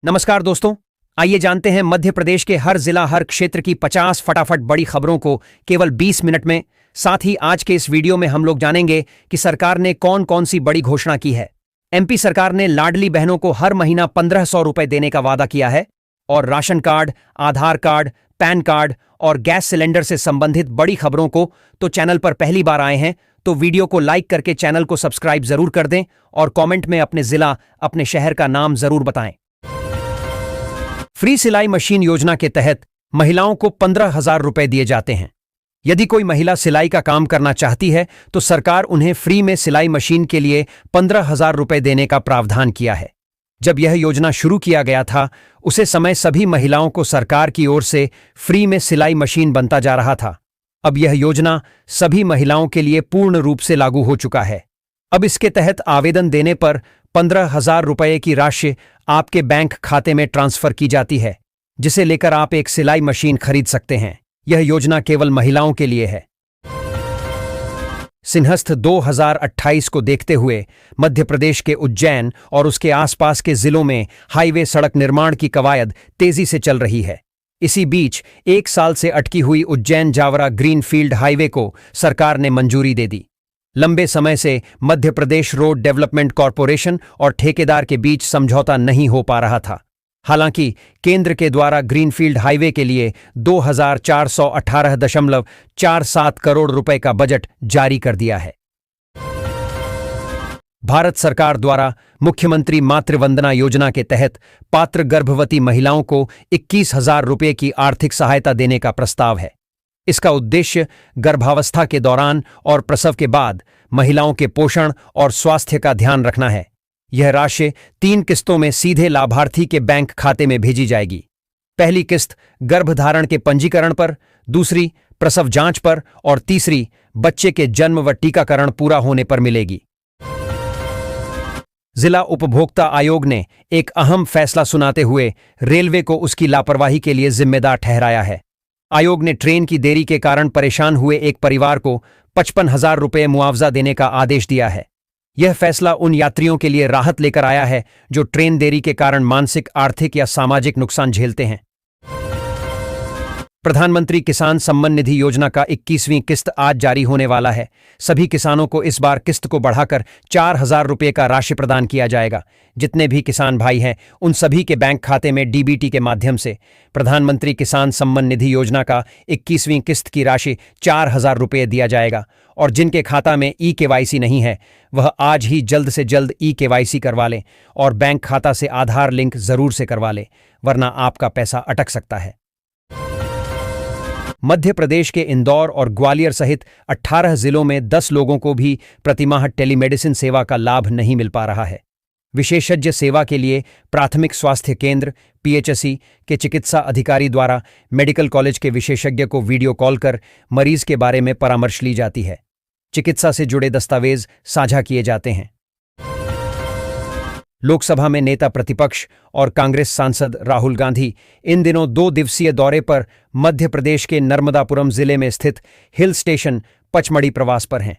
नमस्कार दोस्तों, आइए जानते हैं मध्य प्रदेश के हर जिला हर क्षेत्र की 50 फटाफट बड़ी खबरों को केवल 20 मिनट में। साथ ही आज के इस वीडियो में हम लोग जानेंगे कि सरकार ने कौन कौन सी बड़ी घोषणा की है। एमपी सरकार ने लाडली बहनों को हर महीना 1500 रुपए देने का वादा किया है और राशन कार्ड, आधार कार्ड, पैन कार्ड और गैस सिलेंडर से संबंधित बड़ी खबरों को तो चैनल पर पहली बार आए हैं तो वीडियो को लाइक करके चैनल को सब्सक्राइब जरूर कर दें और कमेंट में अपने जिला, अपने शहर का नाम जरूर बताएं। फ्री सिलाई मशीन योजना के तहत महिलाओं को 15,000 रुपए दिए जाते हैं। यदि कोई महिला सिलाई का काम करना चाहती है तो सरकार उन्हें फ्री में सिलाई मशीन के लिए 15,000 रुपए देने का प्रावधान किया है। जब यह योजना शुरू किया गया था उसे समय सभी महिलाओं को सरकार की ओर से फ्री में सिलाई मशीन बनता जा रहा था। अब यह योजना सभी महिलाओं के लिए पूर्ण रूप से लागू हो चुका है। अब इसके तहत आवेदन देने पर 15,000 रुपए की राशि आपके बैंक खाते में ट्रांसफर की जाती है, जिसे लेकर आप एक सिलाई मशीन खरीद सकते हैं। यह योजना केवल महिलाओं के लिए है। सिंहस्थ 2028 को देखते हुए मध्य प्रदेश के उज्जैन और उसके आसपास के जिलों में हाईवे सड़क निर्माण की कवायद तेजी से चल रही है। इसी बीच 1 साल से अटकी हुई उज्जैन जावरा ग्रीनफील्ड हाईवे को सरकार ने मंजूरी दे दी। लंबे समय से Madhya Pradesh road development corporation और ठेकेदार के बीच समझौता नहीं हो पा रहा था। हालांकि केंद्र के द्वारा ग्रीनफील्ड हाईवे के लिए 2,418.47 करोड़ रुपए का बजट जारी कर दिया है। भारत सरकार द्वारा मुख्यमंत्री मातृवंदना योजना के तहत पात्र गर्भवती महिलाओं को 21,000 रुपए की आर्थिक सहायता देने का प्रस्ताव है। इसका उद्देश्य गर्भावस्था के दौरान और प्रसव के बाद महिलाओं के पोषण और स्वास्थ्य का ध्यान रखना है। यह राशि 3 किस्तों में सीधे लाभार्थी के बैंक खाते में भेजी जाएगी। पहली किस्त गर्भधारण के पंजीकरण पर, दूसरी प्रसव जांच पर और तीसरी बच्चे के जन्म व टीकाकरण पूरा होने पर मिलेगी। जिला उपभोक्ता आयोग ने एक अहम फैसला सुनाते हुए रेलवे को उसकी लापरवाही के लिए जिम्मेदार ठहराया है। आयोग ने ट्रेन की देरी के कारण परेशान हुए एक परिवार को 55,000 रुपये मुआवजा देने का आदेश दिया है। यह फैसला उन यात्रियों के लिए राहत लेकर आया है जो ट्रेन देरी के कारण मानसिक, आर्थिक या सामाजिक नुकसान झेलते हैं। प्रधानमंत्री किसान सम्मान निधि योजना का 21वीं किस्त आज जारी होने वाला है। सभी किसानों को इस बार किस्त को बढ़ाकर 4,000 रुपये का राशि प्रदान किया जाएगा। जितने भी किसान भाई हैं उन सभी के बैंक खाते में डीबीटी के माध्यम से प्रधानमंत्री किसान सम्मान निधि योजना का 21वीं किस्त की राशि 4,000 रुपये दिया जाएगा। और जिनके खाता में ई-केवाईसी नहीं है वह आज ही जल्द से जल्द ई-केवाईसी करवा लें और बैंक खाता से आधार लिंक जरूर से करवा लें, वरना आपका पैसा अटक सकता है। मध्य प्रदेश के इंदौर और ग्वालियर सहित 18 जिलों में 10 लोगों को भी प्रतिमाह टेलीमेडिसिन सेवा का लाभ नहीं मिल पा रहा है। विशेषज्ञ सेवा के लिए प्राथमिक स्वास्थ्य केंद्र पीएचसी के चिकित्सा अधिकारी द्वारा मेडिकल कॉलेज के विशेषज्ञ को वीडियो कॉल कर मरीज के बारे में परामर्श ली जाती है। चिकित्सा से जुड़े दस्तावेज साझा किए जाते हैं। लोकसभा में नेता प्रतिपक्ष और कांग्रेस सांसद राहुल गांधी इन दिनों 2 दिवसीय दौरे पर मध्य प्रदेश के नर्मदापुरम जिले में स्थित हिल स्टेशन पचमढ़ी प्रवास पर हैं।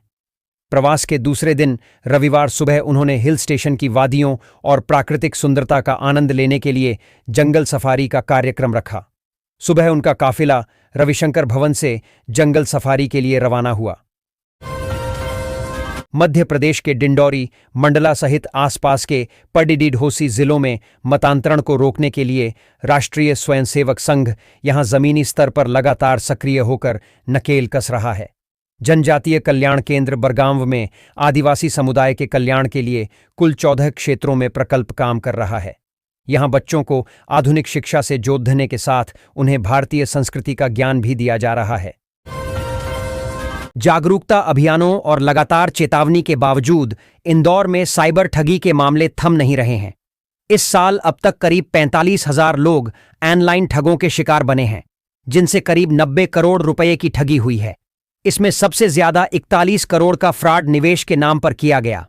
प्रवास के दूसरे दिन रविवार सुबह उन्होंने हिल स्टेशन की वादियों और प्राकृतिक सुंदरता का आनंद लेने के लिए जंगल सफारी का कार्यक्रम रखा। सुबह उनका काफिला रविशंकर भवन से जंगल सफारी के लिए रवाना हुआ। मध्य प्रदेश के डिंडौरी, मंडला सहित आसपास के पडिडीढोसी जिलों में मतांतरण को रोकने के लिए राष्ट्रीय स्वयंसेवक संघ यहां जमीनी स्तर पर लगातार सक्रिय होकर नकेल कस रहा है। जनजातीय कल्याण केंद्र बरगांव में आदिवासी समुदाय के कल्याण के लिए कुल 14 क्षेत्रों में प्रकल्प काम कर रहा है। यहां बच्चों को आधुनिक शिक्षा से जोड़ने के साथ उन्हें भारतीय संस्कृति का ज्ञान भी दिया जा रहा है। जागरूकता अभियानों और लगातार चेतावनी के बावजूद इंदौर में साइबर ठगी के मामले थम नहीं रहे हैं। इस साल अब तक करीब 45,000 लोग ऑनलाइन ठगों के शिकार बने हैं, जिनसे करीब 90 करोड़ रुपए की ठगी हुई है। इसमें सबसे ज्यादा 41 करोड़ का फ्रॉड निवेश के नाम पर किया गया।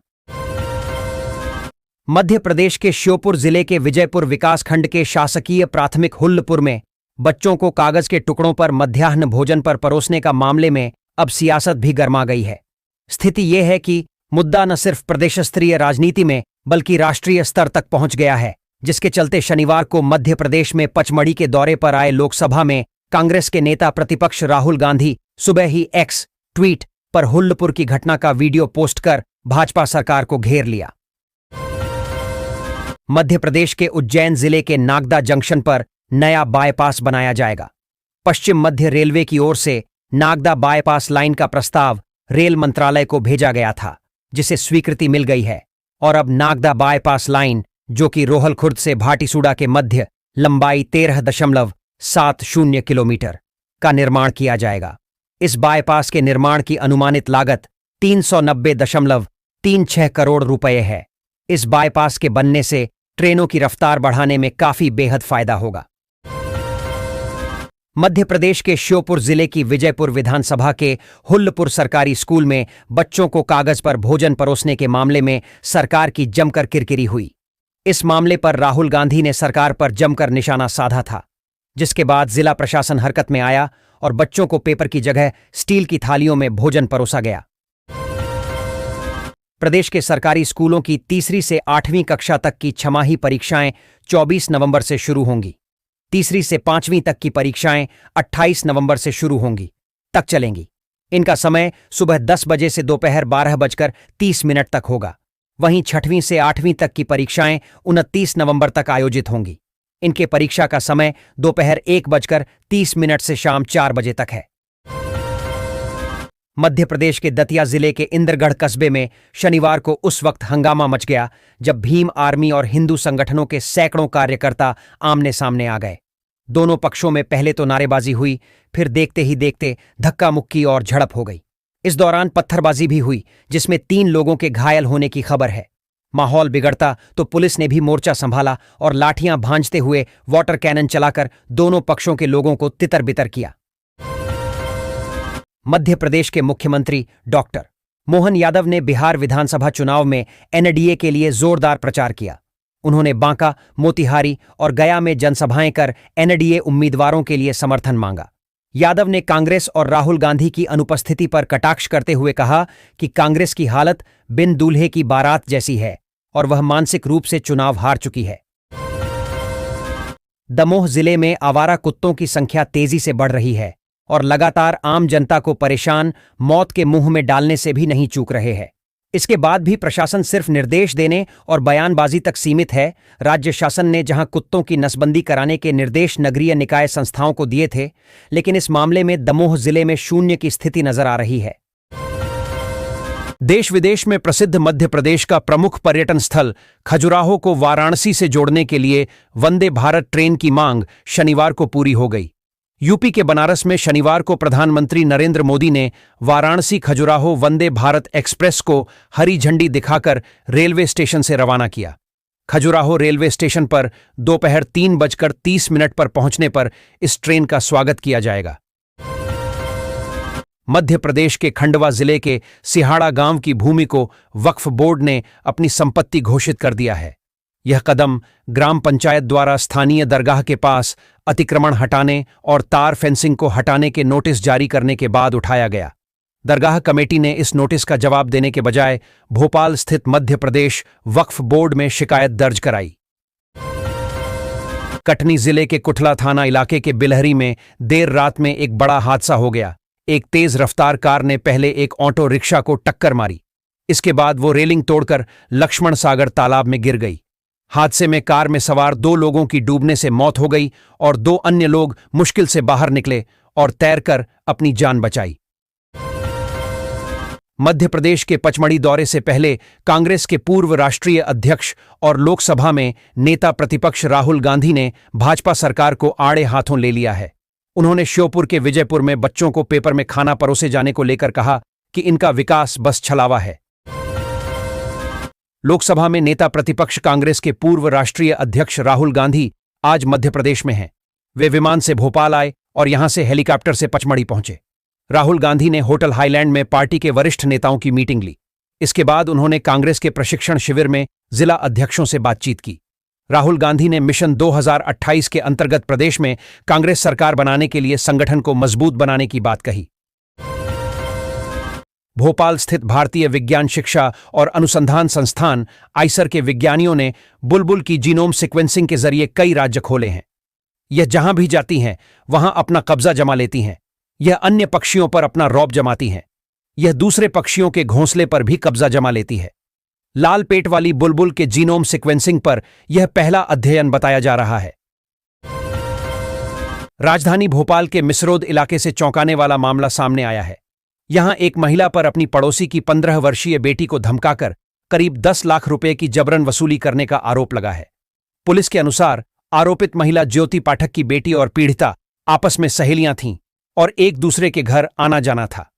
मध्य प्रदेश के श्योपुर जिले के विजयपुर विकासखंड के शासकीय प्राथमिक हुल्लपुर में बच्चों को कागज के टुकड़ों पर मध्याह्न भोजन पर परोसने का मामले में अब सियासत भी गर्मा गई है। स्थिति यह है कि मुद्दा न सिर्फ प्रदेश स्तरीय राजनीति में बल्कि राष्ट्रीय स्तर तक पहुंच गया है। जिसके चलते शनिवार को मध्य प्रदेश में पचमढ़ी के दौरे पर आए लोकसभा में कांग्रेस के नेता प्रतिपक्ष राहुल गांधी सुबह ही एक्स ट्वीट पर हुल्लपुर की घटना का वीडियो पोस्ट कर भाजपा सरकार को घेर लिया। मध्य प्रदेश के उज्जैन जिले के नागदा जंक्शन पर नया बाईपास बनाया जाएगा। पश्चिम मध्य रेलवे की ओर से नागदा बाईपास लाइन का प्रस्ताव रेल मंत्रालय को भेजा गया था, जिसे स्वीकृति मिल गई है और अब नागदा बाईपास लाइन, जो कि रोहलखुर्द से भाटीसुड़ा के मध्य लंबाई 13.70 किलोमीटर का निर्माण किया जाएगा। इस बाईपास के निर्माण की अनुमानित लागत 390.36 करोड़ रुपए है। इस बाईपास के बनने से ट्रेनों की रफ्तार बढ़ाने में काफी बेहद फायदा होगा। मध्य प्रदेश के श्योपुर जिले की विजयपुर विधानसभा के हुल्लपुर सरकारी स्कूल में बच्चों को कागज पर भोजन परोसने के मामले में सरकार की जमकर किरकिरी हुई। इस मामले पर राहुल गांधी ने सरकार पर जमकर निशाना साधा था, जिसके बाद जिला प्रशासन हरकत में आया और बच्चों को पेपर की जगह स्टील की थालियों में भोजन परोसा गया। प्रदेश के सरकारी स्कूलों की 3री से 8वीं कक्षा तक की छमाही परीक्षाएं 24 नवंबर से शुरू होंगी। 3री से 5वीं तक की परीक्षाएं 28 नवंबर से शुरू होंगी तक चलेंगी। इनका समय सुबह 10 बजे से दोपहर 12:30 तक होगा। वहीं 6वीं से 8वीं तक की परीक्षाएं 29 नवंबर तक आयोजित होंगी। इनके परीक्षा का समय दोपहर 1:30 से शाम 4 बजे तक है। मध्य प्रदेश के दतिया जिले के इंद्रगढ़ कस्बे में शनिवार को उस वक्त हंगामा मच गया जब भीम आर्मी और हिंदू संगठनों के सैकड़ों कार्यकर्ता आमने सामने आ गए। दोनों पक्षों में पहले तो नारेबाजी हुई, फिर देखते ही देखते धक्का मुक्की और झड़प हो गई। इस दौरान पत्थरबाजी भी हुई, जिसमें 3 लोगों के घायल होने की खबर है। माहौल बिगड़ता तो पुलिस ने भी मोर्चा संभाला और लाठियां भांजते हुए वाटर कैनन चलाकर दोनों पक्षों के लोगों को तितर-बितर किया। मध्य प्रदेश के मुख्यमंत्री डॉक्टर मोहन यादव ने बिहार विधानसभा चुनाव में एनडीए के लिए जोरदार प्रचार किया। उन्होंने बांका, मोतिहारी और गया में जनसभाएं कर एनडीए उम्मीदवारों के लिए समर्थन मांगा। यादव ने कांग्रेस और राहुल गांधी की अनुपस्थिति पर कटाक्ष करते हुए कहा कि कांग्रेस की हालत बिन दूल्हे की बारात जैसी है और वह मानसिक रूप से चुनाव हार चुकी है। दमोह जिले में आवारा कुत्तों की संख्या तेजी से बढ़ रही है और लगातार आम जनता को परेशान, मौत के मुंह में डालने से भी नहीं चूक रहे हैं। इसके बाद भी प्रशासन सिर्फ निर्देश देने और बयानबाजी तक सीमित है। राज्य शासन ने जहां कुत्तों की नसबंदी कराने के निर्देश नगरीय निकाय संस्थाओं को दिए थे, लेकिन इस मामले में दमोह जिले में शून्य की स्थिति नजर आ रही है। देश विदेश में प्रसिद्ध मध्य प्रदेश का प्रमुख पर्यटन स्थल खजुराहो को वाराणसी से जोड़ने के लिए वंदे भारत ट्रेन की मांग शनिवार को पूरी हो गई। यूपी के बनारस में शनिवार को प्रधानमंत्री नरेंद्र मोदी ने वाराणसी खजुराहो वंदे भारत एक्सप्रेस को हरी झंडी दिखाकर रेलवे स्टेशन से रवाना किया। खजुराहो रेलवे स्टेशन पर दोपहर 3:30 पर पहुंचने पर इस ट्रेन का स्वागत किया जाएगा। मध्य प्रदेश के खंडवा जिले के सिहाड़ा गांव की भूमि को वक्फ बोर्ड ने अपनी संपत्ति घोषित कर दिया है। यह कदम ग्राम पंचायत द्वारा स्थानीय दरगाह के पास अतिक्रमण हटाने और तार फेंसिंग को हटाने के नोटिस जारी करने के बाद उठाया गया। दरगाह कमेटी ने इस नोटिस का जवाब देने के बजाय भोपाल स्थित मध्य प्रदेश वक्फ बोर्ड में शिकायत दर्ज कराई। कटनी जिले के कुठला थाना इलाके के बिलहरी में देर रात में एक बड़ा हादसा हो गया। एक तेज रफ्तार कार ने पहले एक ऑटो रिक्शा को टक्कर मारी। इसके बाद वो रेलिंग तोड़कर लक्ष्मण सागर तालाब में गिर गई। हादसे में कार में सवार 2 लोगों की डूबने से मौत हो गई और 2 अन्य लोग मुश्किल से बाहर निकले और तैरकर अपनी जान बचाई। मध्य प्रदेश के पचमढ़ी दौरे से पहले कांग्रेस के पूर्व राष्ट्रीय अध्यक्ष और लोकसभा में नेता प्रतिपक्ष राहुल गांधी ने भाजपा सरकार को आड़े हाथों ले लिया है। उन्होंने श्योपुर के विजयपुर में बच्चों को पेपर में खाना परोसे जाने को लेकर कहा कि इनका विकास बस छलावा है। लोकसभा में नेता प्रतिपक्ष कांग्रेस के पूर्व राष्ट्रीय अध्यक्ष राहुल गांधी आज मध्य प्रदेश में हैं। वे विमान से भोपाल आए और यहां से हेलीकॉप्टर से पचमढ़ी पहुंचे। राहुल गांधी ने होटल हाईलैंड में पार्टी के वरिष्ठ नेताओं की मीटिंग ली। इसके बाद उन्होंने कांग्रेस के प्रशिक्षण शिविर में जिला अध्यक्षों से बातचीत की। राहुल गांधी ने मिशन 2028 के अंतर्गत प्रदेश में कांग्रेस सरकार बनाने के लिए संगठन को मजबूत बनाने की बात कही। भोपाल स्थित भारतीय विज्ञान शिक्षा और अनुसंधान संस्थान आईसर के विज्ञानियों ने बुलबुल की जीनोम सीक्वेंसिंग के जरिए कई राज्य खोले हैं। यह जहां भी जाती हैं वहां अपना कब्जा जमा लेती हैं। यह अन्य पक्षियों पर अपना रौब जमाती हैं। यह दूसरे पक्षियों के घोंसले पर भी कब्जा जमा लेती है। लाल पेट वाली बुलबुल के जीनोम सीक्वेंसिंग पर यह पहला अध्ययन बताया जा रहा है। राजधानी भोपाल के मिसरोद इलाके से चौंकाने वाला मामला सामने आया है। यहां एक महिला पर अपनी पड़ोसी की 15 वर्षीय बेटी को धमकाकर करीब 10 लाख रुपए की जबरन वसूली करने का आरोप लगा है। पुलिस के अनुसार आरोपित महिला ज्योति पाठक की बेटी और पीड़िता आपस में सहेलियां थीं और एक दूसरे के घर आना जाना था।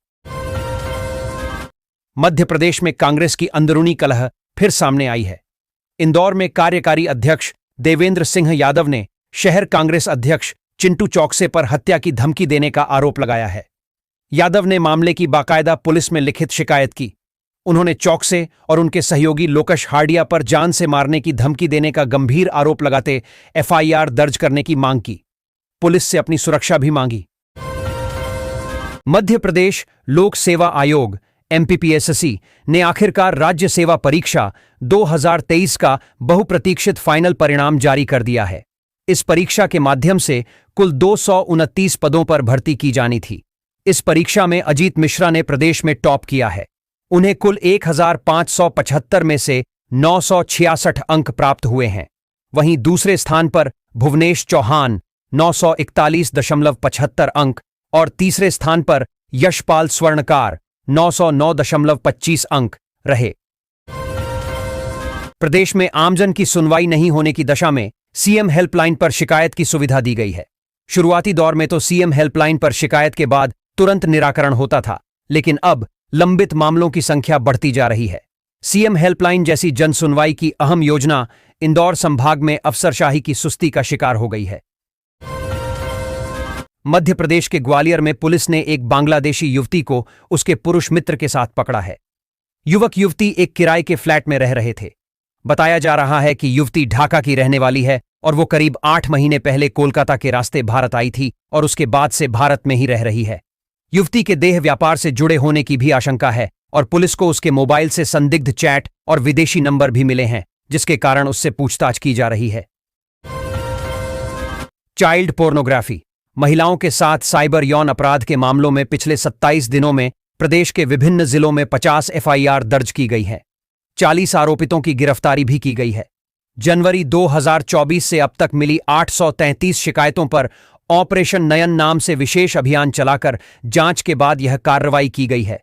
मध्य प्रदेश में कांग्रेस की अंदरूनी कलह फिर सामने आई है। इंदौर में कार्यकारी अध्यक्ष देवेंद्र सिंह यादव ने शहर कांग्रेस अध्यक्ष चिंटू चौकसे पर हत्या की धमकी देने का आरोप लगाया है। यादव ने मामले की बाकायदा पुलिस में लिखित शिकायत की। उन्होंने चौकसे और उनके सहयोगी लोकश हार्डिया पर जान से मारने की धमकी देने का गंभीर आरोप लगाते एफआईआर दर्ज करने की मांग की। पुलिस से अपनी सुरक्षा भी मांगी। मध्य प्रदेश लोक सेवा आयोग एमपीपीएससी ने आखिरकार राज्य सेवा परीक्षा 2023 का बहुप्रतीक्षित फाइनल परिणाम जारी कर दिया है। इस परीक्षा के माध्यम से कुल 229 पदों पर भर्ती की जानी थी। इस परीक्षा में अजीत मिश्रा ने प्रदेश में टॉप किया है। उन्हें कुल 1575 में से 966 अंक प्राप्त हुए हैं। वहीं दूसरे स्थान पर भुवनेश चौहान 941.75 अंक और तीसरे स्थान पर यशपाल स्वर्णकार 909.25 अंक रहे। प्रदेश में आमजन की सुनवाई नहीं होने की दशा में सीएम हेल्पलाइन पर शिकायत की सुविधा दी गई है। शुरुआती दौर में तो सीएम हेल्पलाइन पर शिकायत के बाद तुरंत निराकरण होता था, लेकिन अब लंबित मामलों की संख्या बढ़ती जा रही है। सीएम हेल्पलाइन जैसी जन सुनवाई की अहम योजना इंदौर संभाग में अफसरशाही की सुस्ती का शिकार हो गई है। मध्य प्रदेश के ग्वालियर में पुलिस ने एक बांग्लादेशी युवती को उसके पुरुष मित्र के साथ पकड़ा है। युवक युवती एक किराए के फ्लैट में रह रहे थे। बताया जा रहा है कि युवती ढाका की रहने वाली है और वो करीब 8 महीने पहले कोलकाता के रास्ते भारत आई थी और उसके बाद से भारत में ही रह रही है। युवती के देह व्यापार से जुड़े होने की भी आशंका है और पुलिस को उसके मोबाइल से संदिग्ध चैट और विदेशी नंबर भी मिले हैं, जिसके कारण उससे पूछताछ की जा रही है। चाइल्ड पोर्नोग्राफी, महिलाओं के साथ साइबर यौन अपराध के मामलों में पिछले 27 दिनों में प्रदेश के विभिन्न जिलों में 50 एफआईआर दर्ज की गई है। 40 आरोपितों की गिरफ्तारी भी की गई है। जनवरी 2024 से अब तक मिली 833 शिकायतों पर ऑपरेशन नयन नाम से विशेष अभियान चलाकर जांच के बाद यह कार्रवाई की गई है।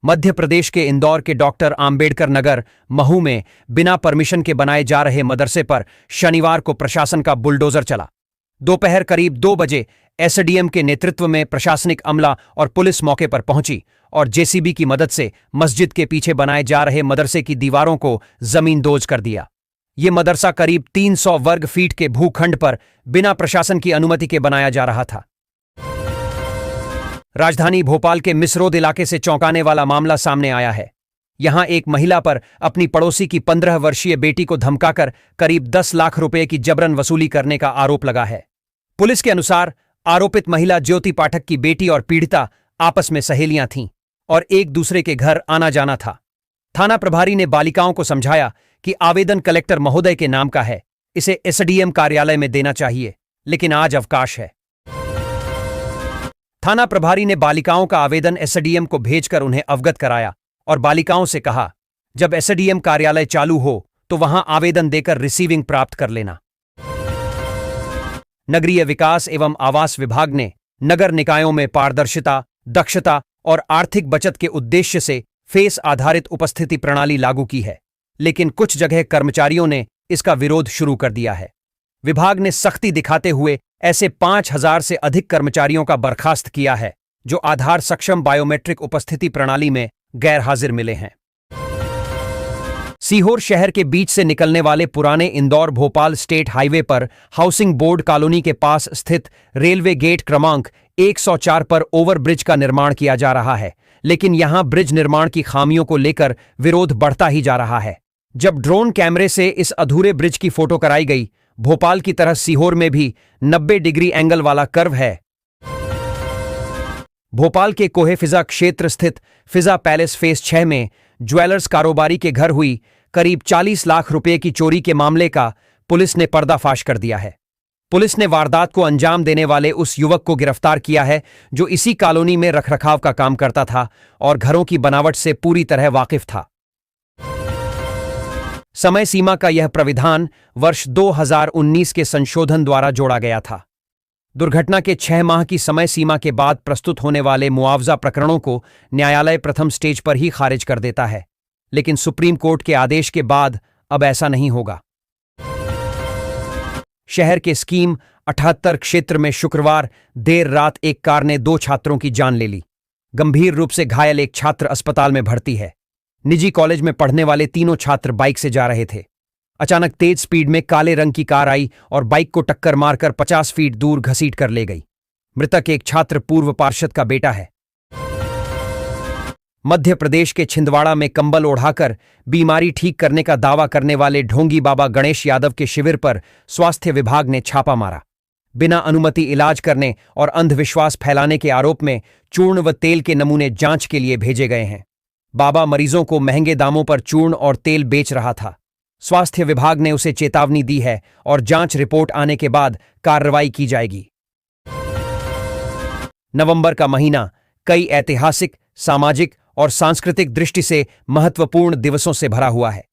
मध्य प्रदेश के इंदौर के डॉक्टर आंबेडकर नगर महू में बिना परमिशन के बनाए जा रहे मदरसे पर शनिवार को प्रशासन का बुलडोजर चला। दोपहर करीब 2 बजे एसडीएम के नेतृत्व में प्रशासनिक अमला और पुलिस मौके पर पहुंची और जेसीबी की मदद से मस्जिद के पीछे बनाए जा रहे मदरसे की दीवारों को जमींदोज कर दिया। ये मदरसा करीब 300 वर्ग फीट के भूखंड पर बिना प्रशासन की अनुमति के बनाया जा रहा था। राजधानी भोपाल के मिसरोद इलाके से चौंकाने वाला मामला सामने आया है। यहां एक महिला पर अपनी पड़ोसी की 15 वर्षीय बेटी को धमकाकर करीब 10 लाख रुपए की जबरन वसूली करने का आरोप लगा है। पुलिस के अनुसार आरोपित महिला ज्योति पाठक की बेटी और पीड़िता आपस में सहेलियां थीं और एक दूसरे के घर आना जाना था। थाना प्रभारी ने बालिकाओं को समझाया कि आवेदन कलेक्टर महोदय के नाम का है, इसे एसडीएम कार्यालय में देना चाहिए, लेकिन आज अवकाश है। थाना प्रभारी ने बालिकाओं का आवेदन एसडीएम को भेजकर उन्हें अवगत कराया और बालिकाओं से कहा, जब एसडीएम कार्यालय चालू हो तो वहां आवेदन देकर रिसीविंग प्राप्त कर लेना। नगरीय विकास एवं आवास विभाग ने नगर निकायों में पारदर्शिता, दक्षता और आर्थिक बचत के उद्देश्य से फेस आधारित उपस्थिति प्रणाली लागू की है, लेकिन कुछ जगह कर्मचारियों ने इसका विरोध शुरू कर दिया है। विभाग ने सख्ती दिखाते हुए ऐसे 5000 से अधिक कर्मचारियों का बर्खास्त किया है जो आधार सक्षम बायोमेट्रिक उपस्थिति प्रणाली में गैर हाजिर मिले हैं। सीहोर शहर के बीच से निकलने वाले पुराने इंदौर भोपाल स्टेट हाईवे पर हाउसिंग बोर्ड कॉलोनी के पास स्थित रेलवे गेट क्रमांक 104 पर ओवरब्रिज का निर्माण किया जा रहा है, लेकिन यहां ब्रिज निर्माण की खामियों को लेकर विरोध बढ़ता ही जा रहा है। जब ड्रोन कैमरे से इस अधूरे ब्रिज की फोटो कराई गई, भोपाल की तरह सीहोर में भी 90 डिग्री एंगल वाला कर्व है। भोपाल के कोहे फिजा क्षेत्र स्थित फिजा पैलेस फेस 6 में ज्वेलर्स कारोबारी के घर हुई करीब 40 लाख रुपए की चोरी के मामले का पुलिस ने पर्दाफाश कर दिया है। पुलिस ने वारदात को अंजाम देने वाले उस युवक को गिरफ्तार किया है जो इसी कॉलोनी में रखरखाव का काम करता था और घरों की बनावट से पूरी तरह वाकिफ था। समय सीमा का यह प्राविधान वर्ष 2019 के संशोधन द्वारा जोड़ा गया था। दुर्घटना के 6 माह की समय सीमा के बाद प्रस्तुत होने वाले मुआवजा प्रकरणों को न्यायालय प्रथम स्टेज पर ही खारिज कर देता है, लेकिन सुप्रीम कोर्ट के आदेश के बाद अब ऐसा नहीं होगा। शहर के स्कीम 78 क्षेत्र में शुक्रवार देर रात एक कार ने 2 छात्रों की जान ले ली। गंभीर रूप से घायल एक छात्र अस्पताल में भर्ती है। निजी कॉलेज में पढ़ने वाले तीनों छात्र बाइक से जा रहे थे। अचानक तेज स्पीड में काले रंग की कार आई और बाइक को टक्कर मारकर 50 फीट दूर घसीट कर ले गई। मृतक एक छात्र पूर्व पार्षद का बेटा है। मध्य प्रदेश के छिंदवाड़ा में कंबल ओढ़ाकर बीमारी ठीक करने का दावा करने वाले ढोंगी बाबा गणेश यादव के शिविर पर स्वास्थ्य विभाग ने छापा मारा। बिना अनुमति इलाज करने और अंधविश्वास फैलाने के आरोप में चूर्ण व तेल के नमूने जांच के लिए भेजे गए हैं। बाबा मरीजों को महंगे दामों पर चूर्ण और तेल बेच रहा था। स्वास्थ्य विभाग ने उसे चेतावनी दी है और जांच रिपोर्ट आने के बाद कार्रवाई की जाएगी। नवंबर का महीना कई ऐतिहासिक, सामाजिक और सांस्कृतिक दृष्टि से महत्वपूर्ण दिवसों से भरा हुआ है।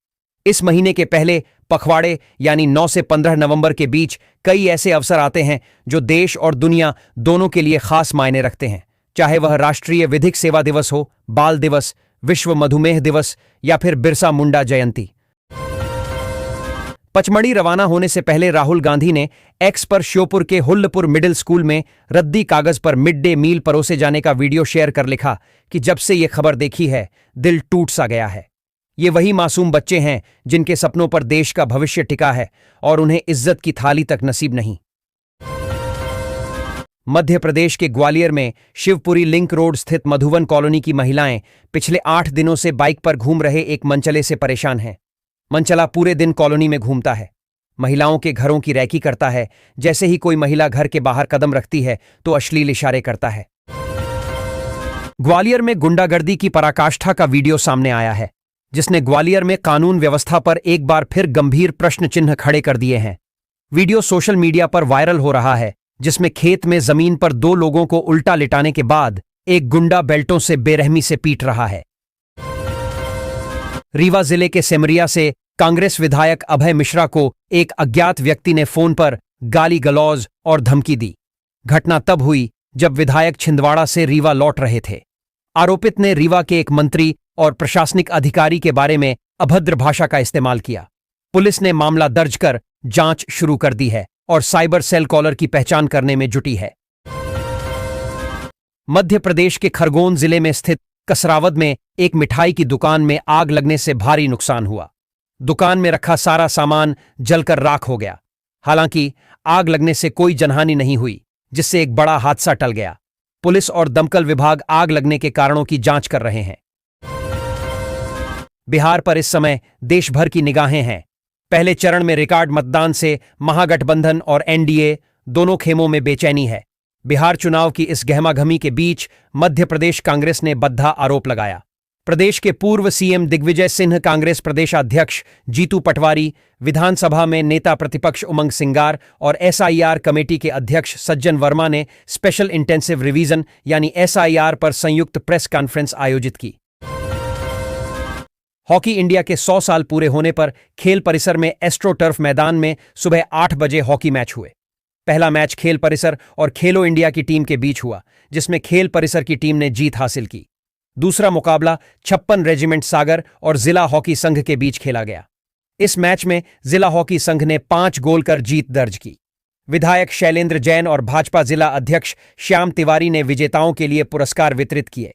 इस महीने के पहले पखवाड़े यानी 9 से 15 नवंबर के बीच कई ऐसे अवसर आते हैं जो देश और दुनिया दोनों के लिए खास मायने रखते हैं, चाहे वह राष्ट्रीय विधिक सेवा दिवस हो, बाल दिवस, विश्व मधुमेह दिवस या फिर बिरसा मुंडा जयंती। पचमढ़ी रवाना होने से पहले राहुल गांधी ने एक्स पर श्योपुर के हुल्लपुर मिडिल स्कूल में रद्दी कागज पर मिड डे मील परोसे जाने का वीडियो शेयर कर लिखा कि जब से ये खबर देखी है दिल टूट सा गया है। ये वही मासूम बच्चे हैं जिनके सपनों पर देश का भविष्य टिका है और उन्हें इज्जत की थाली तक नसीब नहीं। मध्य प्रदेश के ग्वालियर में शिवपुरी लिंक रोड स्थित मधुवन कॉलोनी की महिलाएं पिछले 8 दिनों से बाइक पर घूम रहे एक मनचले से परेशान हैं। मनचला पूरे दिन कॉलोनी में घूमता है, महिलाओं के घरों की रैकी करता है। जैसे ही कोई महिला घर के बाहर कदम रखती है तो अश्लील इशारे करता है। ग्वालियर में गुंडागर्दी की पराकाष्ठा का वीडियो सामने आया है, जिसने ग्वालियर में कानून व्यवस्था पर एक बार फिर गंभीर प्रश्न चिन्ह खड़े कर दिए हैं। वीडियो सोशल मीडिया पर वायरल हो रहा है, जिसमें खेत में जमीन पर 2 लोगों को उल्टा लिटाने के बाद एक गुंडा बेल्टों से बेरहमी से पीट रहा है। रीवा जिले के सेमरिया से कांग्रेस विधायक अभय मिश्रा को एक अज्ञात व्यक्ति ने फोन पर गाली गलौज और धमकी दी। घटना तब हुई जब विधायक छिंदवाड़ा से रीवा लौट रहे थे। आरोपित ने रीवा के एक मंत्री और प्रशासनिक अधिकारी के बारे में अभद्र भाषा का इस्तेमाल किया। पुलिस ने मामला दर्ज कर जांच शुरू कर दी है और साइबर सेल कॉलर की पहचान करने में जुटी है। मध्य प्रदेश के खरगोन जिले में स्थित कसरावद में एक मिठाई की दुकान में आग लगने से भारी नुकसान हुआ। दुकान में रखा सारा सामान जलकर राख हो गया। हालांकि आग लगने से कोई जनहानि नहीं हुई, जिससे एक बड़ा हादसा टल गया। पुलिस और दमकल विभाग आग लगने के कारणों की जांच कर रहे हैं। बिहार पर इस समय देश भर की निगाहें हैं। पहले चरण में रिकॉर्ड मतदान से महागठबंधन और एनडीए दोनों खेमों में बेचैनी है। बिहार चुनाव की इस गहमागहमी के बीच मध्य प्रदेश कांग्रेस ने बद्धा आरोप लगाया। प्रदेश के पूर्व सीएम दिग्विजय सिंह, कांग्रेस प्रदेशाध्यक्ष जीतू पटवारी, विधानसभा में नेता प्रतिपक्ष उमंग सिंगार और एसआईआर कमेटी के अध्यक्ष सज्जन वर्मा ने स्पेशल इंटेंसिव रिवीजन यानी एसआईआर पर संयुक्त प्रेस कॉन्फ्रेंस आयोजित की। हॉकी इंडिया के 100 साल पूरे होने पर खेल परिसर में एस्ट्रो टर्फ मैदान में सुबह 8 बजे हॉकी मैच हुए। पहला मैच खेल परिसर और खेलो इंडिया की टीम के बीच हुआ, जिसमें खेल परिसर की टीम ने जीत हासिल की। दूसरा मुकाबला 56 रेजिमेंट सागर और जिला हॉकी संघ के बीच खेला गया। इस मैच में जिला हॉकी संघ ने 5 गोल कर जीत दर्ज की। विधायक शैलेंद्र जैन और भाजपा जिला अध्यक्ष श्याम तिवारी ने विजेताओं के लिए पुरस्कार वितरित किए।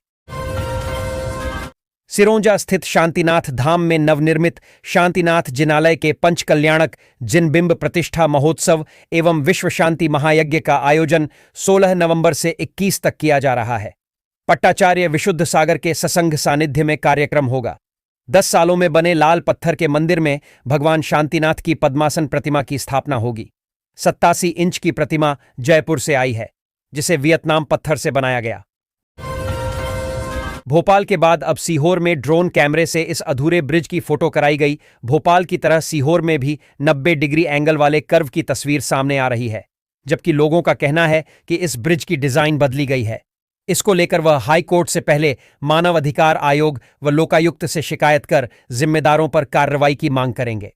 सिरोंजा स्थित शांतिनाथ धाम में नवनिर्मित शांतिनाथ जिनालय के पंचकल्याणक जिनबिंब प्रतिष्ठा महोत्सव एवं विश्व शांति महायज्ञ का आयोजन 16 नवंबर से 21 तक किया जा रहा है। पट्टाचार्य विशुद्ध सागर के ससंग सानिध्य में कार्यक्रम होगा। 10 सालों में बने लाल पत्थर के मंदिर में भगवान शांतिनाथ की पद्मासन प्रतिमा की स्थापना होगी। 87 इंच की प्रतिमा जयपुर से आई है, जिसे वियतनाम पत्थर से बनाया गया। भोपाल के बाद अब सीहोर में ड्रोन कैमरे से इस अधूरे ब्रिज की फोटो कराई गई। भोपाल की तरह सीहोर में भी 90 डिग्री एंगल वाले कर्व की तस्वीर सामने आ रही है, जबकि लोगों का कहना है कि इस ब्रिज की डिजाइन बदली गई है। इसको लेकर वह हाई कोर्ट से पहले मानव अधिकार आयोग व लोकायुक्त से शिकायत कर जिम्मेदारों पर कार्रवाई की मांग करेंगे।